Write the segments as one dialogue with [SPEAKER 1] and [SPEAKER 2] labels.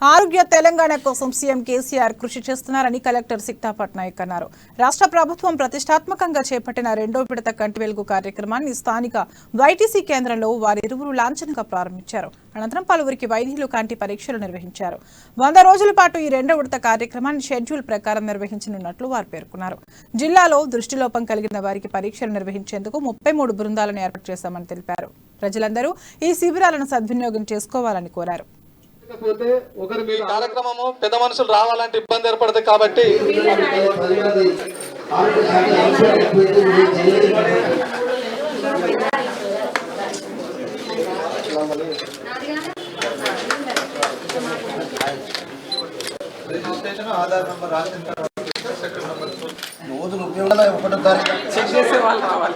[SPEAKER 1] ఆరోగ్య తెలంగాణ కోసం సీఎం కేసీఆర్ కృషి చేస్తున్నారని కలెక్టర్ సిక్తా పట్నాయక్ అన్నారు. రాష్ట్ర ప్రభుత్వం ప్రతిష్టాత్మకంగా చేపట్టిన రెండో విడత కంటి వెలుగు కార్యక్రమాన్ని స్థానిక వైటీసీ కేంద్రంలో వారిరువురు లాంఛనంగా ప్రారంభించారు. అనంతరం పలువురికి వైద్యులు కంటి పరీక్షలు నిర్వహించారు. 100 రోజుల పాటు ఈ రెండో విడత కార్యక్రమాన్ని షెడ్యూల్ ప్రకారం నిర్వహించనున్నట్లు వారు పేర్కొన్నారు. జిల్లాలో దృష్టిలోపం కలిగిన వారికి పరీక్షలు నిర్వహించేందుకు 33 బృందాలను ఏర్పాటు చేశామని తెలిపారు. ప్రజలందరూ ఈ శిబిరాలను సద్వినియోగం చేసుకోవాలని కోరారు.
[SPEAKER 2] కార్యక్రమము పెద్ద మనుషులు రావాలంటే ఇబ్బంది ఏర్పడుతుంది కాబట్టి ఆధార్ నంబర్ రాసిన చెక్ చేసే వాళ్ళు రావాలి.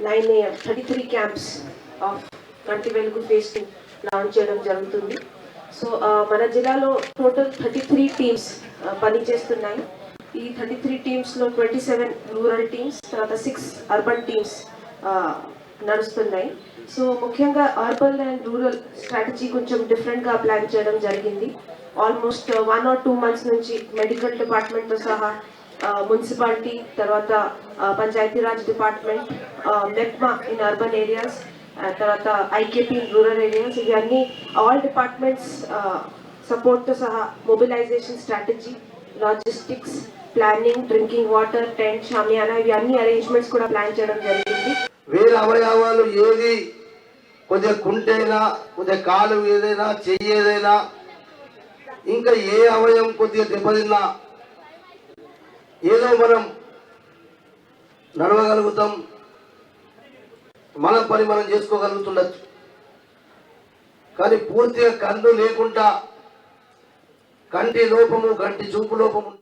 [SPEAKER 3] Nine AM 33 camps of కంటి వెలుగు ఫేజ్ 2 లాంచ్ చేయడం జరుగుతుంది. సో మన జిల్లాలో టోటల్ 33 టీమ్స్ పనిచేస్తున్నాయి. ఈ 33 టీమ్స్లో 27 రూరల్ టీమ్స్, తర్వాత 6 అర్బన్ టీమ్స్ నడుస్తున్నాయి. సో ముఖ్యంగా అర్బన్ అండ్ రూరల్ స్ట్రాటజీ కొంచెం డిఫరెంట్గా ప్లాన్ చేయడం జరిగింది. ఆల్మోస్ట్ 1 or 2 months నుంచి మెడికల్ డిపార్ట్మెంట్తో సహా మున్సిపాలిటీ, తర్వాత Panchayati Raj department, MEPMA in urban areas, తర్వాత ఐకేపీ ఇన్ రూరల్ ఏరియాస్, ఇవన్నీ ఆల్ డిపార్ట్మెంట్స్ సపోర్ట్తో సహా mobilisation strategy, logistics, planning, drinking water, tent, shamiana, ఇవి అన్ని అరేంజ్మెంట్స్ కూడా ప్లాన్ చేయడం జరిగింది.
[SPEAKER 4] వేరే అవయవాలు ఏది కొద్దిగా కుంటైనా, కొద్దిగా కాలు ఏదైనా, చెయ్యి ఏదైనా, ఇంకా ఏ అవయవం కొద్దిగా దెబ్బతిన్నా ఏదో మనం నడవగలుగుతాం, మన పని మనం చేసుకోగలుగుతుండొచ్చు. కానీ పూర్తిగా కన్ను లేకుండా కంటి లోపము, కంటి చూపు లోపము